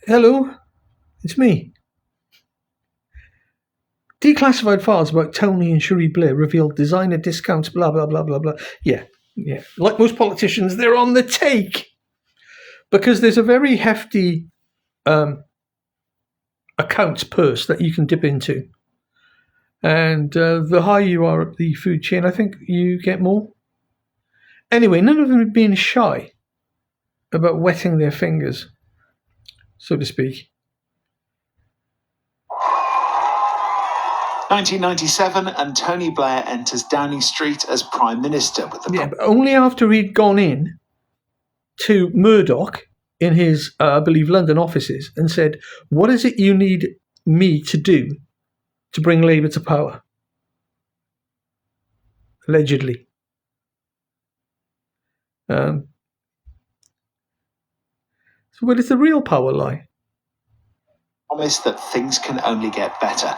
Hello, it's me. Declassified files about Tony and Cherie Blair revealed designer discounts, blah, blah, blah, blah, blah. Yeah. Like most politicians, they're on the take because there's a very hefty accounts purse that you can dip into. And the higher you are up the food chain, I think you get more. Anyway, none of them are being shy about wetting their fingers, so to speak. 1997, and Tony Blair enters Downing Street as Prime Minister. With the but only after he'd gone in to Murdoch in his, I believe, London offices and said, what is it you need me to do to bring Labour to power? Allegedly. So where does the real power lie? Promise that things can only get better.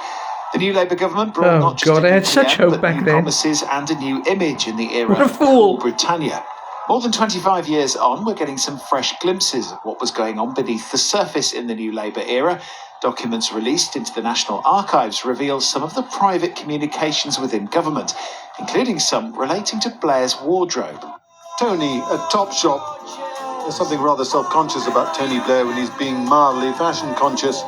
The new Labour government brought not just I had such hope back then. Promises and a new image in the era what a fool. of Britannia. More than 25 years on, we're getting some fresh glimpses of what was going on beneath the surface in the new Labour era. Documents released into the National Archives reveal some of the private communications within government, including some relating to Blair's wardrobe. Tony at Topshop. There's something rather self-conscious about Tony Blair when he's being mildly fashion-conscious.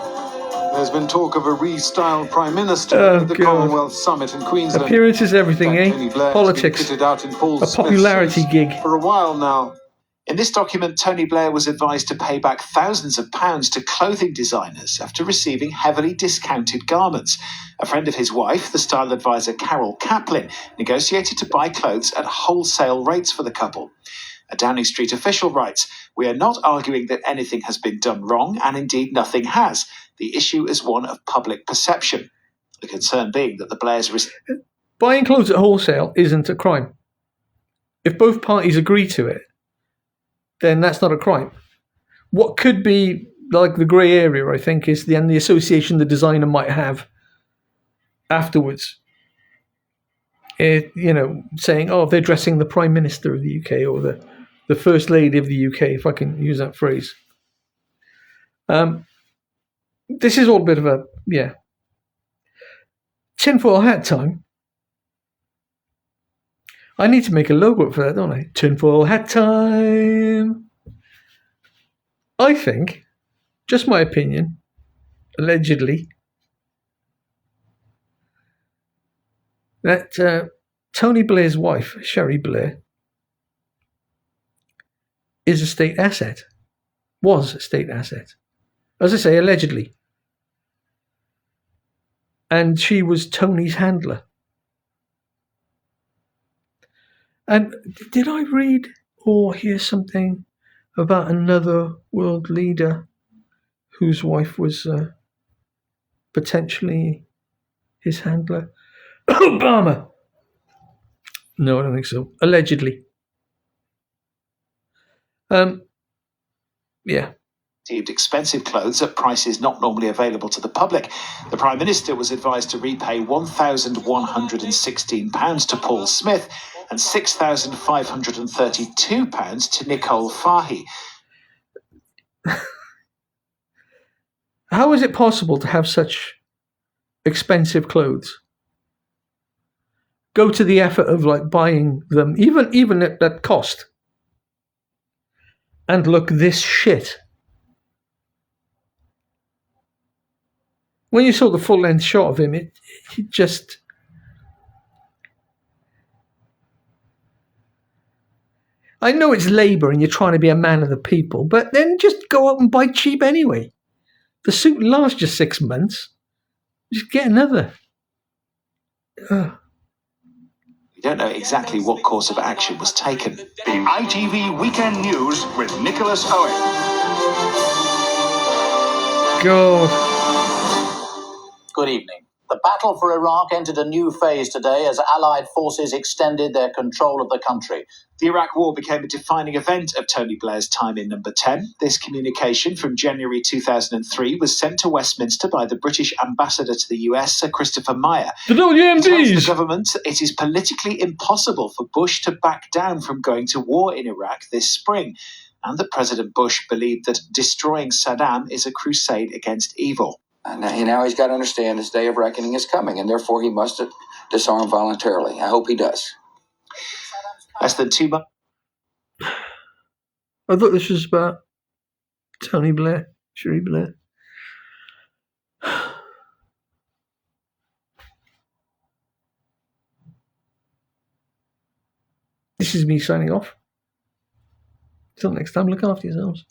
There's been talk of a restyled Prime Minister at the Commonwealth Summit in Queensland. Appearance is everything, Tony Blair Politics. Has been kitted out in Paul a popularity Smith's gig. For a while now. In this document, Tony Blair was advised to pay back thousands of pounds to clothing designers after receiving heavily discounted garments. A friend of his wife, the style advisor Carol Kaplan, negotiated to buy clothes at wholesale rates for the couple. A Downing Street official writes, "We are not arguing that anything has been done wrong, and indeed nothing has. The issue is one of public perception." The concern being that the Blairs... Buying clothes at wholesale isn't a crime. If both parties agree to it, then that's not a crime. What could be like the grey area, I think, is the association the designer might have afterwards. Saying, oh, they're dressing the Prime Minister of the UK or the First Lady of the UK, if I can use that phrase. This is all a bit of a, tinfoil hat time. I need to make a logo for that, don't I? Tinfoil hat time. I think, just my opinion, allegedly, that Tony Blair's wife, Cherie Blair, is a state asset. Was a state asset. As I say, allegedly. And she was Tony's handler. And did I read or hear something about another world leader whose wife was potentially his handler? Obama. No, I don't think so. Allegedly. Received expensive clothes at prices not normally available to the public. The Prime Minister was advised to repay £1,116 to Paul Smith and £6,532 to Nicole Fahy. How is it possible to have such expensive clothes? Go to the effort of buying them, even at that cost, and look this shit. When you saw the full-length shot of him, it just... I know it's Labour and you're trying to be a man of the people, but then just go out and buy cheap anyway. The suit lasts just 6 months. Just get another. We don't know exactly what course of action was taken. The ITV Weekend News with Nicholas Owen. God. Good evening. The battle for Iraq entered a new phase today as Allied forces extended their control of the country. The Iraq War became a defining event of Tony Blair's time in Number 10. This communication from January 2003 was sent to Westminster by the British ambassador to the US, Sir Christopher Meyer. The WMDs! It tells the government it is politically impossible for Bush to back down from going to war in Iraq this spring. and that President Bush believed that destroying Saddam is a crusade against evil. And now he's got to understand his day of reckoning is coming, and therefore he must disarm voluntarily. I hope he does. Less than 2 months. I thought this was about Tony Blair, Cherie Blair. This is me signing off. Till next time, look after yourselves.